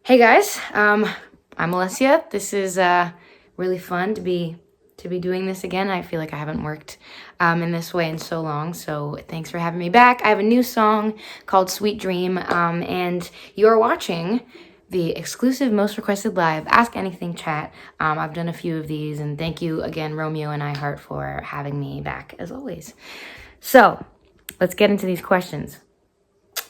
Hey guys, I'm Alessia. This is really fun to be doing this again. I feel like I haven't worked in this way in so long, so thanks for having me back. I have a new song called Sweet Dream, and you are watching the exclusive most requested live Ask Anything Chat. I've done a few of these, and thank you again, Romeo and iHeart, for having me back as always. So let's get into these questions.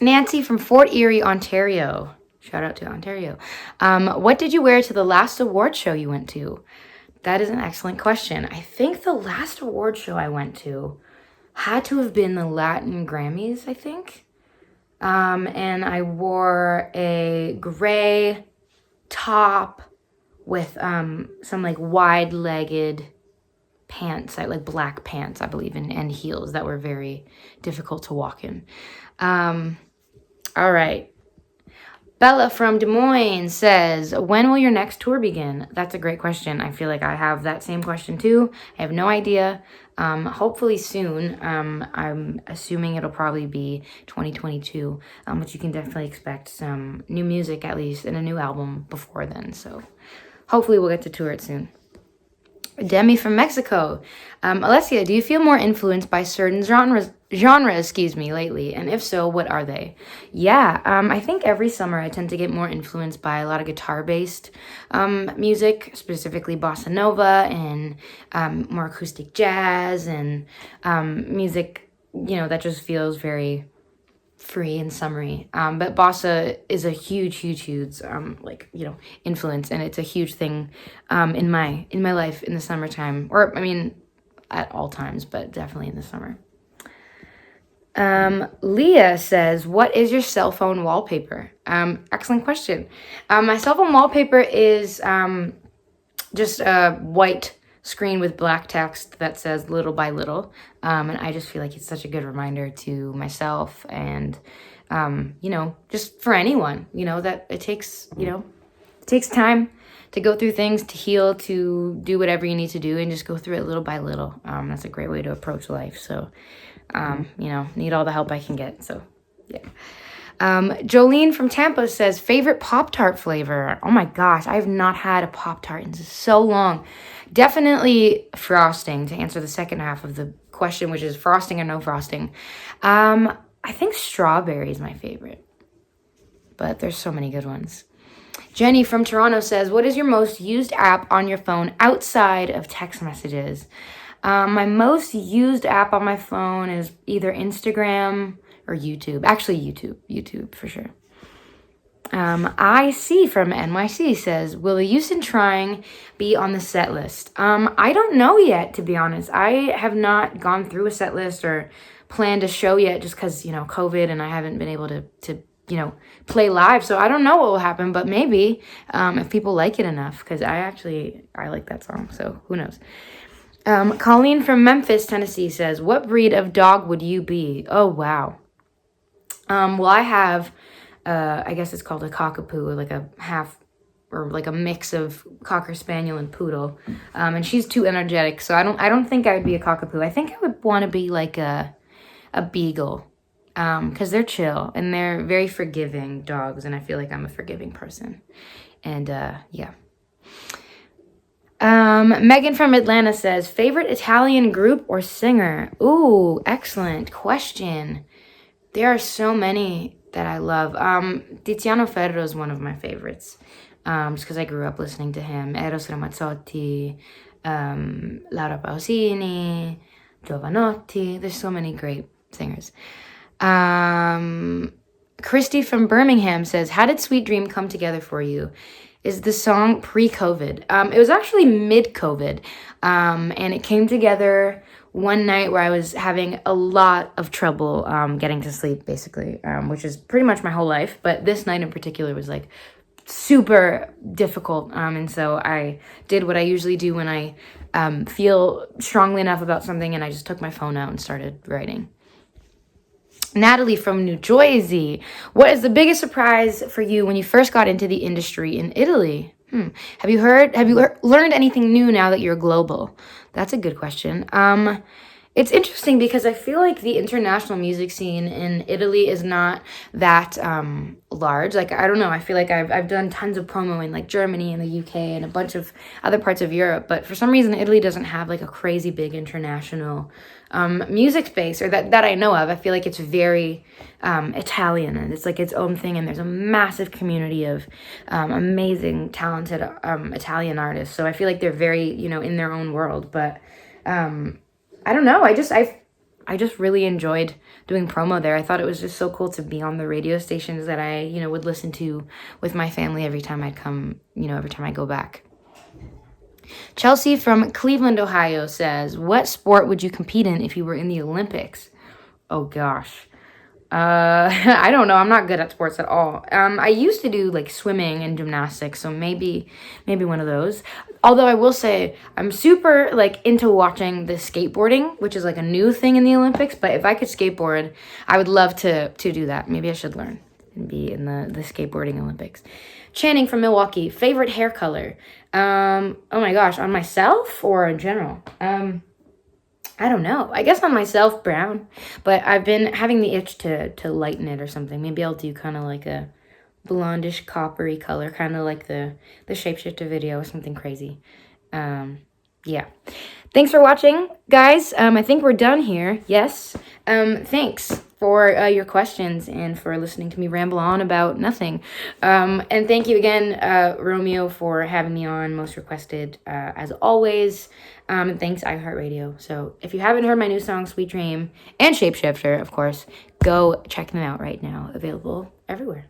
Nancy from Fort Erie, Ontario. Shout out to Ontario. What did you wear to the last award show you went to? That is an excellent question. I think the last award show I went to had to have been the Latin Grammys, I think. And I wore a gray top with some like wide-legged pants, like black pants, I believe, and heels that were very difficult to walk in. All right. Bella from Des Moines says, when will your next tour begin? That's a great question. I feel like I have that same question too. I have no idea. Hopefully soon. I'm assuming it'll probably be 2022, but you can definitely expect some new music at least and a new album before then. So hopefully we'll get to tour it soon. Demi from Mexico. Alessia, do you feel more influenced by certain genres, lately? And if so, what are they? Yeah, I think every summer I tend to get more influenced by a lot of guitar-based music, specifically bossa nova and more acoustic jazz and music, that just feels very free and summery. But bossa is a huge influence, and it's a huge thing in my life in the summertime, or I mean at all times, but definitely in the summer. Leah says, what is your cell phone wallpaper? Excellent question. My cell phone wallpaper is just a white screen with black text that says little by little. And I just feel like it's such a good reminder to myself and, just for anyone, that it takes time to go through things, to heal, to do whatever you need to do, and just go through it little by little. That's a great way to approach life. So, need all the help I can get. So, yeah. Jolene from Tampa says, favorite Pop Tart flavor? Oh my gosh, I have not had a Pop Tart in so long. Definitely frosting, to answer the second half of the question, which is frosting or no frosting. I think strawberry is my favorite, but there's so many good ones. Jenny from Toronto says, what is your most used app on your phone outside of text messages? My most used app on my phone is either Instagram or YouTube. Actually, YouTube for sure. IC from NYC says, will the Houston Trying be on the set list? I don't know yet, to be honest. I have not gone through a set list or planned a show yet just because, COVID, and I haven't been able to play live. So I don't know what will happen, but maybe if people like it enough, because I like that song. So who knows? Colleen from Memphis, Tennessee says, what breed of dog would you be? Oh, wow. Well, I have, I guess it's called a cockapoo, like a half, or like a mix of Cocker Spaniel and Poodle. And she's too energetic, so I don't think I would be a cockapoo. I think I would want to be like a beagle, because they're chill and they're very forgiving dogs, and I feel like I'm a forgiving person. And, yeah. Megan from Atlanta says, favorite Italian group or singer? Ooh, excellent question. There are so many that I love. Tiziano Ferro is one of my favorites, just because I grew up listening to him. Eros Ramazzotti, Laura Pausini, Giovanotti. There's so many great singers. Christy from Birmingham says, how did Sweet Dream come together for you? Is the song pre-COVID? It was actually mid-COVID, and it came together one night where I was having a lot of trouble getting to sleep, basically, which is pretty much my whole life. But this night in particular was like super difficult, and so I did what I usually do when I feel strongly enough about something, and I just took my phone out and started writing. Natalie from New Jersey. What is the biggest surprise for you when you first got into the industry in Italy? Have you learned anything new now that you're global? That's a good question. It's interesting because I feel like the international music scene in Italy is not that large. Like, I don't know. I feel like I've done tons of promo in like Germany and the UK and a bunch of other parts of Europe, but for some reason Italy doesn't have like a crazy big international music space, or that I know of. I feel like it's very Italian, and it's like its own thing, and there's a massive community of amazing, talented Italian artists. So I feel like they're very, in their own world, but I don't know. I just really enjoyed doing promo there. I thought it was just so cool to be on the radio stations that I, would listen to with my family every time I'd come, every time I go back. Chelsea from Cleveland, Ohio says, what sport would you compete in if you were in the Olympics? Oh gosh. I don't know. I'm not good at sports at all. I used to do like swimming and gymnastics, so maybe one of those. Although I will say I'm super like into watching the skateboarding, which is like a new thing in the Olympics. But if I could skateboard, I would love to do that. Maybe I should learn and be in the skateboarding Olympics. Channing from Milwaukee, favorite hair color? Oh my gosh, on myself or in general? I don't know. I guess on myself, brown. But I've been having the itch to lighten it or something. Maybe I'll do kind of like a blondish, coppery color, kind of like the Shapeshifter video or something crazy. Yeah. Thanks for watching, guys. I think we're done here. Yes. Thanks for your questions and for listening to me ramble on about nothing. And thank you again, Romeo, for having me on, most requested, as always. And thanks, iHeartRadio. So if you haven't heard my new song, Sweet Dream, and Shapeshifter, of course, go check them out right now. Available everywhere.